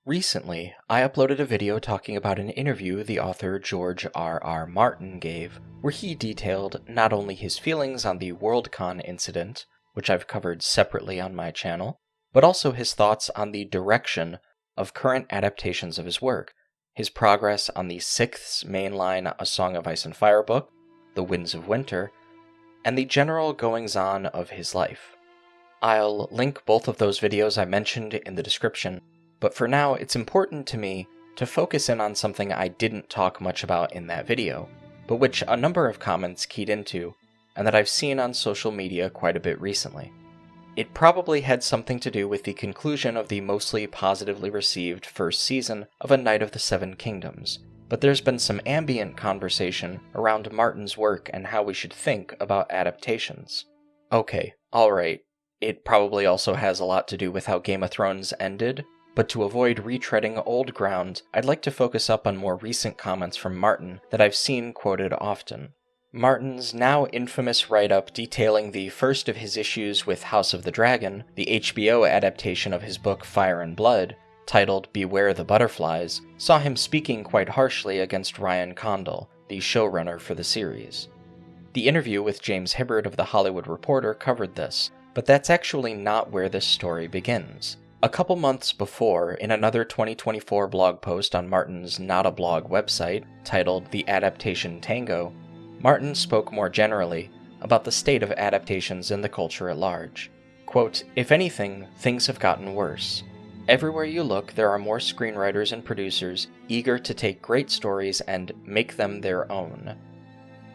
Recently, I uploaded a video talking about an interview the author George R. Martin gave, where he detailed not only his feelings on the Worldcon incident, which I've covered separately on my channel, but also his thoughts on the direction of current adaptations of his work, his progress on the sixth mainline A Song of Ice and Fire book, The Winds of Winter, and the general goings-on of his life. I'll link both of those videos I mentioned in the description, but for now it's important to me to focus in on something I didn't talk much about in that video, but which a number of comments keyed into, and that I've seen on social media quite a bit recently. It probably had something to do with the conclusion of the mostly positively received first season of A Knight of the Seven Kingdoms, but there's been some ambient conversation around Martin's work and how we should think about adaptations. Okay, alright, it probably also has a lot to do with how Game of Thrones ended, but to avoid retreading old ground, I'd like to focus up on more recent comments from Martin that I've seen quoted often. Martin's now infamous write-up detailing the first of his issues with House of the Dragon, the HBO adaptation of his book Fire and Blood, titled Beware the Butterflies, saw him speaking quite harshly against Ryan Condal, the showrunner for the series. The interview with James Hibberd of The Hollywood Reporter covered this, but that's actually not where this story begins. A couple months before, in another 2024 blog post on Martin's Not a Blog website, titled The Adaptation Tango, Martin spoke more generally about the state of adaptations in the culture at large. Quote, "If anything, things have gotten worse. Everywhere you look, there are more screenwriters and producers eager to take great stories and make them their own.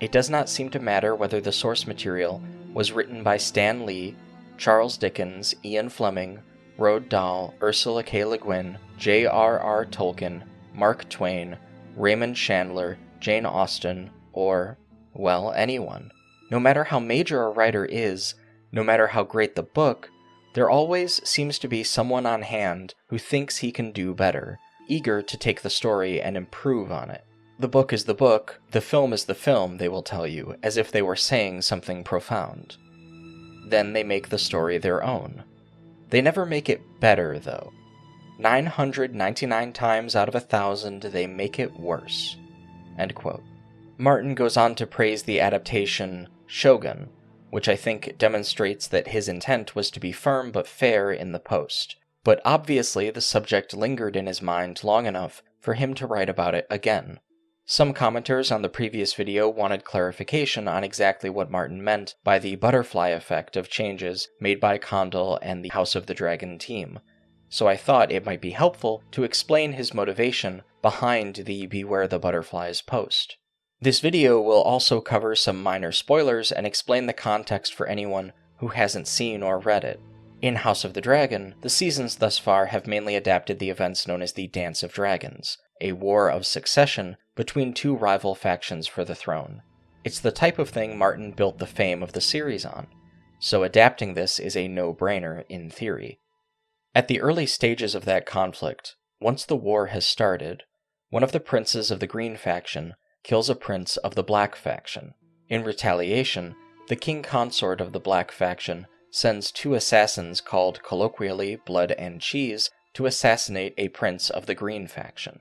It does not seem to matter whether the source material was written by Stan Lee, Charles Dickens, Ian Fleming, Roald Dahl, Ursula K. Le Guin, J.R.R. Tolkien, Mark Twain, Raymond Chandler, Jane Austen, or, well, anyone. No matter how major a writer is, no matter how great the book, there always seems to be someone on hand who thinks he can do better, eager to take the story and improve on it. The book is the book, the film is the film, they will tell you, as if they were saying something profound. Then they make the story their own. They never make it better, though. 999 times out of 1,000, they make it worse." End quote. Martin goes on to praise the adaptation Shogun, which I think demonstrates that his intent was to be firm but fair in the post. But obviously the subject lingered in his mind long enough for him to write about it again. Some commenters on the previous video wanted clarification on exactly what Martin meant by the butterfly effect of changes made by Condal and the House of the Dragon team, so I thought it might be helpful to explain his motivation behind the Beware the Butterflies post. This video will also cover some minor spoilers and explain the context for anyone who hasn't seen or read it. In House of the Dragon, the seasons thus far have mainly adapted the events known as the Dance of Dragons, a war of succession between two rival factions for the throne. It's the type of thing Martin built the fame of the series on, so adapting this is a no-brainer in theory. At the early stages of that conflict, once the war has started, one of the princes of the Green faction kills a prince of the Black faction. In retaliation, the king consort of the Black faction sends two assassins called colloquially Blood and Cheese to assassinate a prince of the Green faction.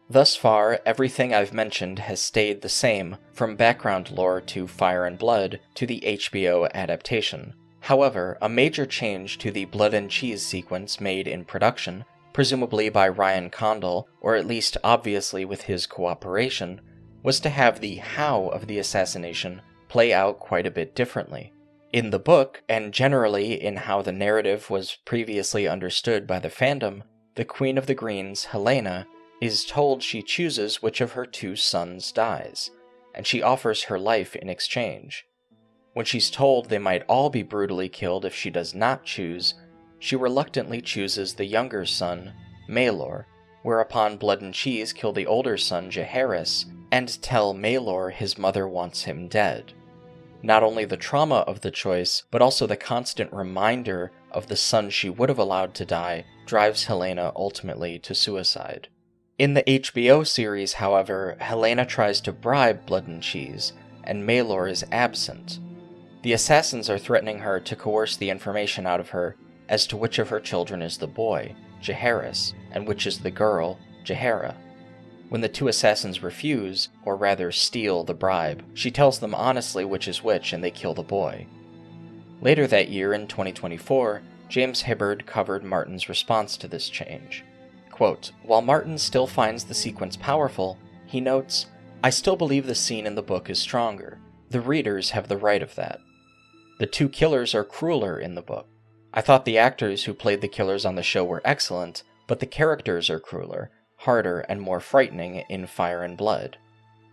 Thus far, everything I've mentioned has stayed the same, from background lore to Fire and Blood to the HBO adaptation. However, a major change to the Blood and Cheese sequence made in production, presumably by Ryan Condal, or at least obviously with his cooperation, was to have the how of the assassination play out quite a bit differently. In the book, and generally in how the narrative was previously understood by the fandom, the Queen of the Greens, Helena, is told she chooses which of her two sons dies, and she offers her life in exchange. When she's told they might all be brutally killed if she does not choose, she reluctantly chooses the younger son, Maelor, whereupon Blood and Cheese kill the older son, Jaehaerys, and tell Maelor his mother wants him dead. Not only the trauma of the choice, but also the constant reminder of the son she would have allowed to die drives Helena ultimately to suicide. In the HBO series, however, Helena tries to bribe Blood and Cheese, and Maelor is absent. The assassins are threatening her to coerce the information out of her as to which of her children is the boy, Jaehaerys, and which is the girl, Jaehaera. When the two assassins refuse, or rather steal, the bribe, she tells them honestly which is which and they kill the boy. Later that year, in 2024, James Hibbard covered Martin's response to this change. Quote, "While Martin still finds the sequence powerful, he notes, 'I still believe the scene in the book is stronger. The readers have the right of that. The two killers are crueler in the book. I thought the actors who played the killers on the show were excellent, but the characters are crueler, harder, and more frightening in Fire and Blood.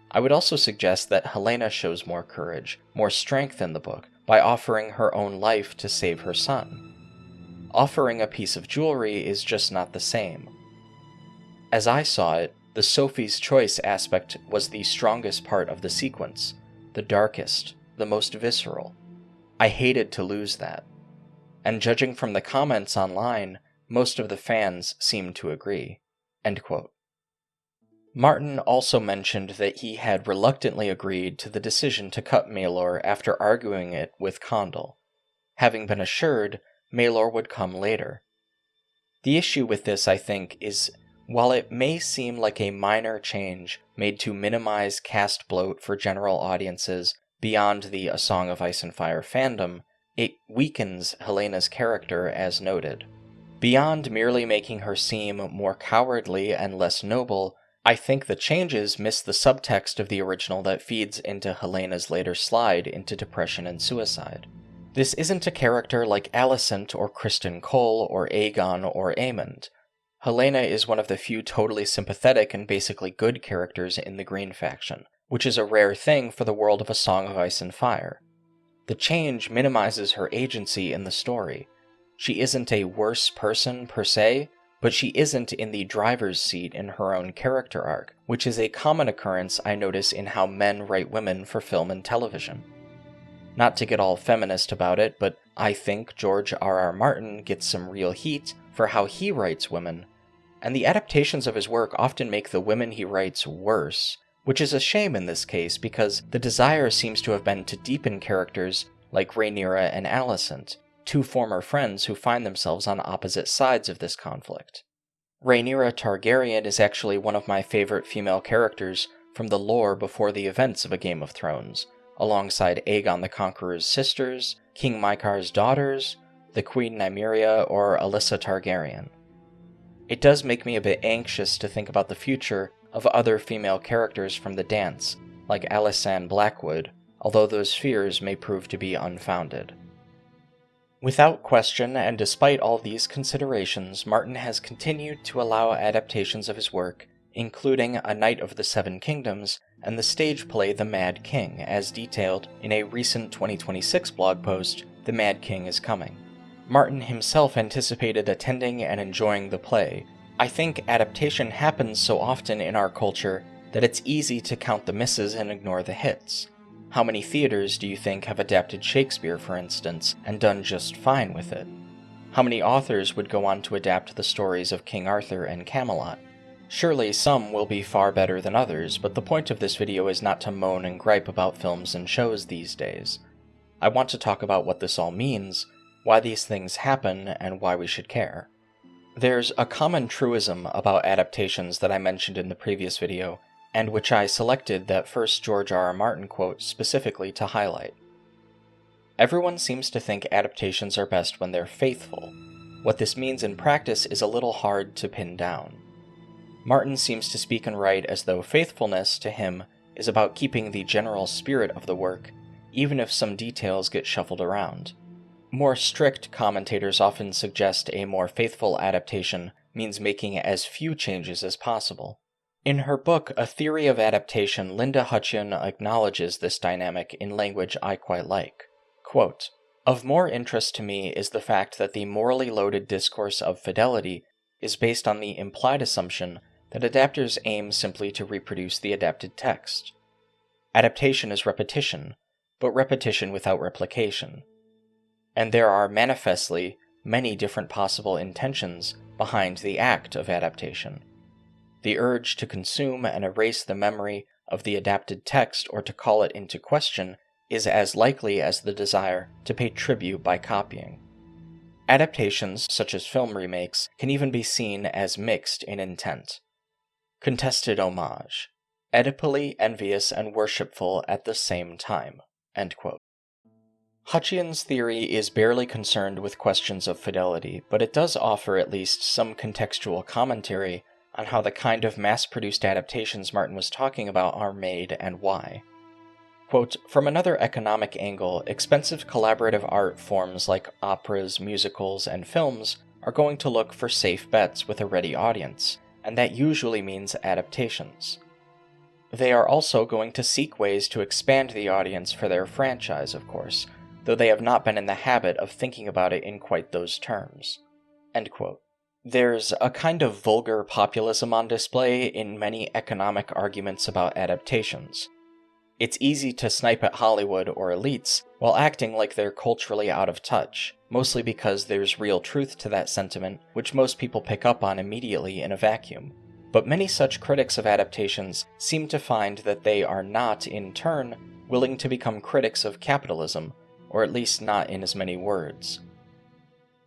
I would also suggest that Helaena shows more courage, more strength in the book, by offering her own life to save her son. Offering a piece of jewelry is just not the same. As I saw it, the Sophie's Choice aspect was the strongest part of the sequence, the darkest, the most visceral. I hated to lose that. And judging from the comments online, most of the fans seemed to agree." End quote. Martin also mentioned that he had reluctantly agreed to the decision to cut Maelor after arguing it with Condell, having been assured Maelor would come later. The issue with this, I think, is while it may seem like a minor change made to minimize cast bloat for general audiences beyond the A Song of Ice and Fire fandom, it weakens Helena's character as noted. Beyond merely making her seem more cowardly and less noble, I think the changes miss the subtext of the original that feeds into Helena's later slide into depression and suicide. This isn't a character like Alicent or Criston Cole or Aegon or Aemond. Helaena is one of the few totally sympathetic and basically good characters in the Green faction, which is a rare thing for the world of A Song of Ice and Fire. The change minimizes her agency in the story. She isn't a worse person per se, but she isn't in the driver's seat in her own character arc, which is a common occurrence I notice in how men write women for film and television. Not to get all feminist about it, but I think George R.R. Martin gets some real heat for how he writes women, and the adaptations of his work often make the women he writes worse, which is a shame in this case because the desire seems to have been to deepen characters like Rhaenyra and Alicent, two former friends who find themselves on opposite sides of this conflict. Rhaenyra Targaryen is actually one of my favorite female characters from the lore before the events of A Game of Thrones, alongside Aegon the Conqueror's sisters, King Mykar's daughters, the Queen Nymeria, or Alyssa Targaryen. It does make me a bit anxious to think about the future of other female characters from the dance, like Alysanne Blackwood, although those fears may prove to be unfounded. Without question, and despite all these considerations, Martin has continued to allow adaptations of his work, including A Knight of the Seven Kingdoms and the stage play The Mad King, as detailed in a recent 2026 blog post, The Mad King is Coming. Martin himself anticipated attending and enjoying the play. I think adaptation happens so often in our culture that it's easy to count the misses and ignore the hits. How many theaters do you think have adapted Shakespeare, for instance, and done just fine with it? How many authors would go on to adapt the stories of King Arthur and Camelot? Surely some will be far better than others, but the point of this video is not to moan and gripe about films and shows these days. I want to talk about what this all means, why these things happen, and why we should care. There's a common truism about adaptations that I mentioned in the previous video, and which I selected that first George R.R. Martin quote specifically to highlight. Everyone seems to think adaptations are best when they're faithful. What this means in practice is a little hard to pin down. Martin seems to speak and write as though faithfulness, to him, is about keeping the general spirit of the work, even if some details get shuffled around. More strict commentators often suggest a more faithful adaptation means making as few changes as possible. In her book, A Theory of Adaptation, Linda Hutcheon acknowledges this dynamic in language I quite like. Quote, "Of more interest to me is the fact that the morally loaded discourse of fidelity is based on the implied assumption that adapters aim simply to reproduce the adapted text. Adaptation is repetition, but repetition without replication. And there are manifestly many different possible intentions behind the act of adaptation. The urge to consume and erase the memory of the adapted text or to call it into question is as likely as the desire to pay tribute by copying. Adaptations, such as film remakes, can even be seen as mixed in intent. Contested homage. Oedipally envious and worshipful at the same time. End quote. Hutchian's theory is barely concerned with questions of fidelity, but it does offer at least some contextual commentary on how the kind of mass-produced adaptations Martin was talking about are made and why. Quote, from another economic angle, expensive collaborative art forms like operas, musicals, and films are going to look for safe bets with a ready audience, and that usually means adaptations. They are also going to seek ways to expand the audience for their franchise, of course, though they have not been in the habit of thinking about it in quite those terms. End quote. There's a kind of vulgar populism on display in many economic arguments about adaptations. It's easy to snipe at Hollywood or elites while acting like they're culturally out of touch, mostly because there's real truth to that sentiment, which most people pick up on immediately in a vacuum. But many such critics of adaptations seem to find that they are not, in turn, willing to become critics of capitalism, or at least not in as many words.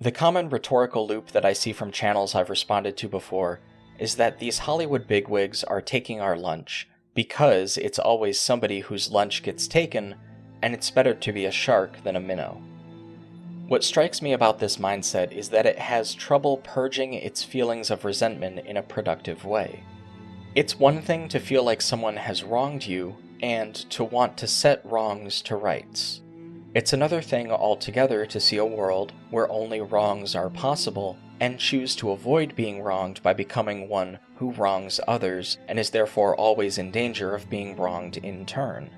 The common rhetorical loop that I see from channels I've responded to before is that these Hollywood bigwigs are taking our lunch, because it's always somebody whose lunch gets taken, and it's better to be a shark than a minnow. What strikes me about this mindset is that it has trouble purging its feelings of resentment in a productive way. It's one thing to feel like someone has wronged you, and to want to set wrongs to rights. It's another thing altogether to see a world where only wrongs are possible, and choose to avoid being wronged by becoming one who wrongs others and is therefore always in danger of being wronged in turn.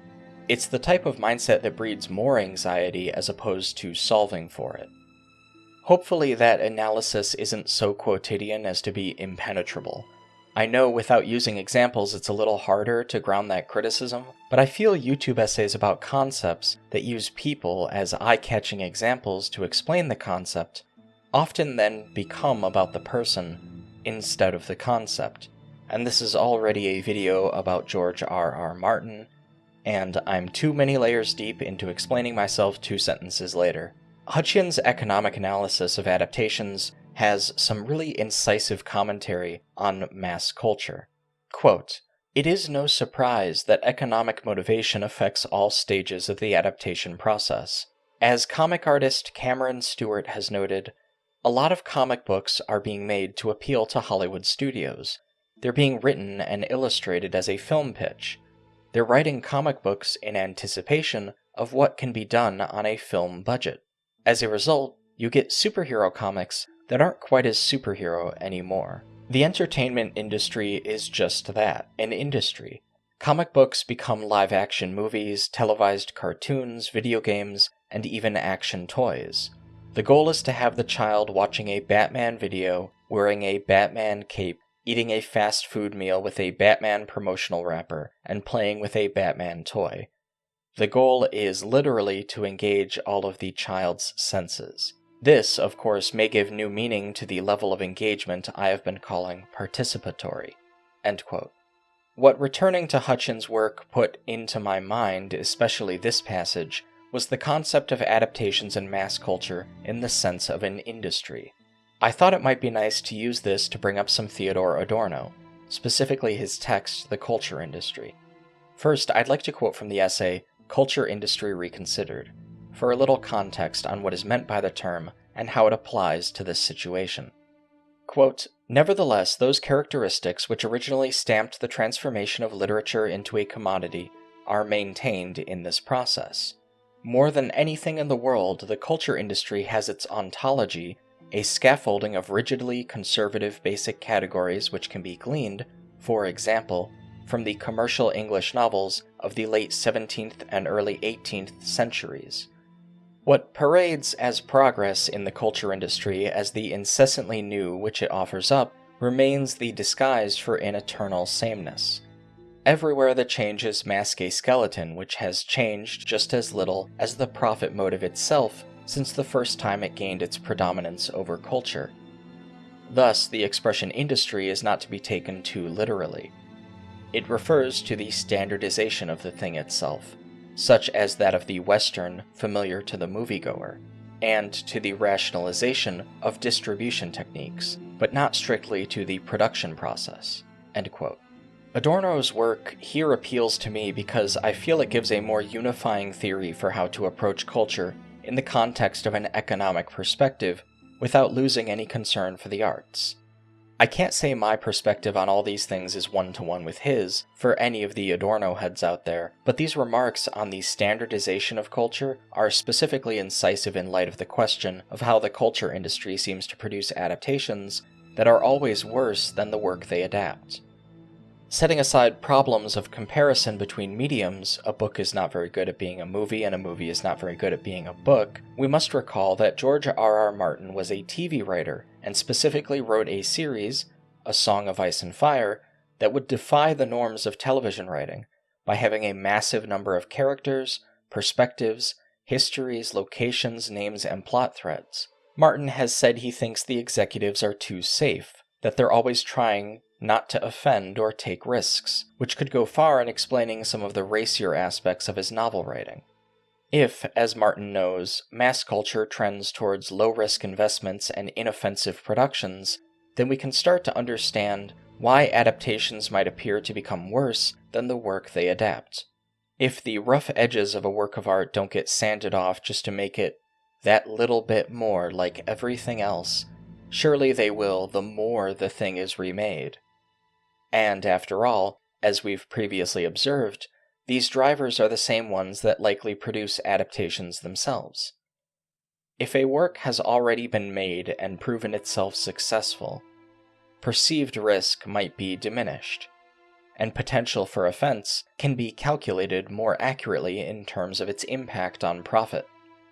It's the type of mindset that breeds more anxiety as opposed to solving for it. Hopefully that analysis isn't so quotidian as to be impenetrable. I know without using examples it's a little harder to ground that criticism, but I feel YouTube essays about concepts that use people as eye-catching examples to explain the concept often then become about the person instead of the concept. And this is already a video about George R.R. Martin, and I'm too many layers deep into explaining myself 2 sentences later. Hutchian's economic analysis of adaptations has some really incisive commentary on mass culture. Quote, it is no surprise that economic motivation affects all stages of the adaptation process. As comic artist Cameron Stewart has noted, a lot of comic books are being made to appeal to Hollywood studios. They're being written and illustrated as a film pitch. They're writing comic books in anticipation of what can be done on a film budget. As a result, you get superhero comics that aren't quite as superhero anymore. The entertainment industry is just that, an industry. Comic books become live-action movies, televised cartoons, video games, and even action toys. The goal is to have the child watching a Batman video, wearing a Batman cape, eating a fast food meal with a Batman promotional wrapper, and playing with a Batman toy. The goal is literally to engage all of the child's senses. This, of course, may give new meaning to the level of engagement I have been calling participatory. End quote. What returning to Hutchian's work put into my mind, especially this passage, was the concept of adaptations in mass culture in the sense of an industry. I thought it might be nice to use this to bring up some Theodore Adorno, specifically his text, The Culture Industry. First, I'd like to quote from the essay, Culture Industry Reconsidered, for a little context on what is meant by the term and how it applies to this situation. Quote, nevertheless, those characteristics which originally stamped the transformation of literature into a commodity are maintained in this process. More than anything in the world, the culture industry has its ontology, a scaffolding of rigidly conservative basic categories which can be gleaned, for example, from the commercial English novels of the late 17th and early 18th centuries. What parades as progress in the culture industry as the incessantly new which it offers up remains the disguise for an eternal sameness. Everywhere the changes mask a skeleton which has changed just as little as the profit motive itself since the first time it gained its predominance over culture. Thus, the expression industry is not to be taken too literally. It refers to the standardization of the thing itself, such as that of the Western familiar to the moviegoer. and to the rationalization of distribution techniques, but not strictly to the production process." End quote. Adorno's work here appeals to me because I feel it gives a more unifying theory for how to approach culture in the context of an economic perspective without losing any concern for the arts. I can't say my perspective on all these things is one-to-one with his for any of the Adorno heads out there, but these remarks on the standardization of culture are specifically incisive in light of the question of how the culture industry seems to produce adaptations that are always worse than the work they adapt. Setting aside problems of comparison between mediums, a book is not very good at being a movie and a movie is not very good at being a book, we must recall that George R.R. Martin was a TV writer and specifically wrote a series, A Song of Ice and Fire, that would defy the norms of television writing by having a massive number of characters, perspectives, histories, locations, names, and plot threads. Martin has said he thinks the executives are too safe, that they're always trying not to offend or take risks, which could go far in explaining some of the racier aspects of his novel writing. If, as Martin knows, mass culture trends towards low-risk investments and inoffensive productions, then we can start to understand why adaptations might appear to become worse than the work they adapt. If the rough edges of a work of art don't get sanded off just to make it that little bit more like everything else, surely they will the more the thing is remade. And after all, as we've previously observed, these drivers are the same ones that likely produce adaptations themselves. If a work has already been made and proven itself successful, perceived risk might be diminished, and potential for offense can be calculated more accurately in terms of its impact on profit.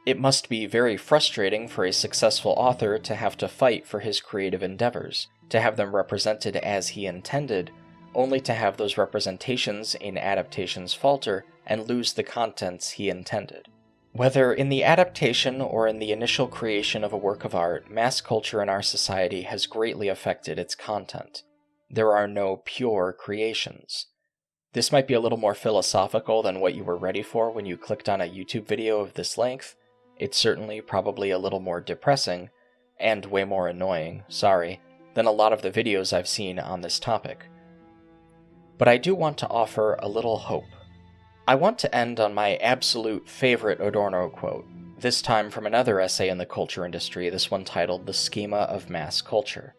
It must be very frustrating for a successful author to have to fight for his creative endeavors, to have them represented as he intended, only to have those representations in adaptations falter and lose the contents he intended. Whether in the adaptation or in the initial creation of a work of art, mass culture in our society has greatly affected its content. There are no pure creations. This might be a little more philosophical than what you were ready for when you clicked on a YouTube video of this length. It's certainly probably a little more depressing, and way more annoying, than a lot of the videos I've seen on this topic. But I do want to offer a little hope. I want to end on my absolute favorite Adorno quote, this time from another essay in the culture industry, this one titled The Schema of Mass Culture.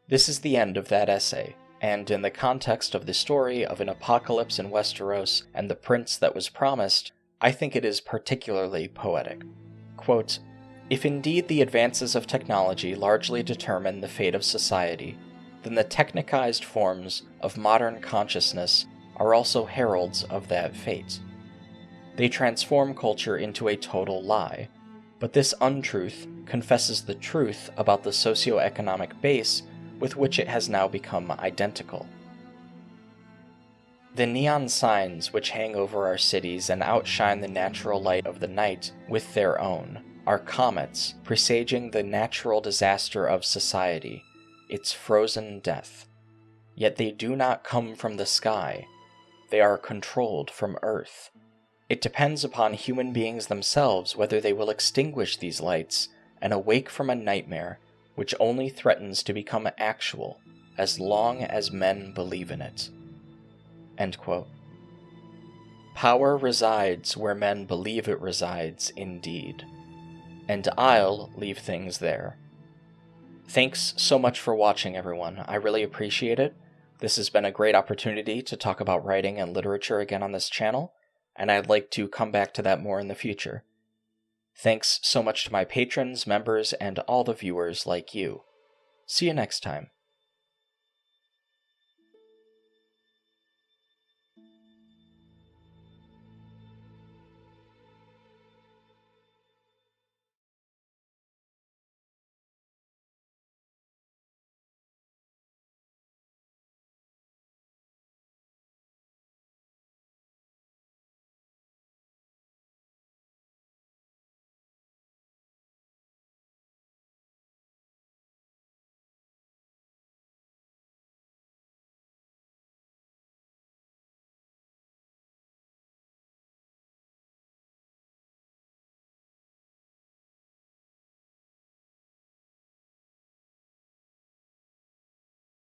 This is the end of that essay, and in the context of the story of an apocalypse in Westeros and the prince that was promised, I think it is particularly poetic. Quote, "If indeed the advances of technology largely determine the fate of society, then the technicized forms of modern consciousness are also heralds of that fate. They transform culture into a total lie, but this untruth confesses the truth about the socio-economic base with which it has now become identical. The neon signs which hang over our cities and outshine the natural light of the night with their own are comets presaging the natural disaster of society, its frozen death. Yet they do not come from the sky. They are controlled from Earth. It depends upon human beings themselves whether they will extinguish these lights and awake from a nightmare which only threatens to become actual as long as men believe in it." End quote. Power resides where men believe it resides indeed. And I'll leave things there. Thanks so much for watching, everyone. I really appreciate it. This has been a great opportunity to talk about writing and literature again on this channel, and I'd like to come back to that more in the future. Thanks so much to my patrons, members, and all the viewers like you. See you next time.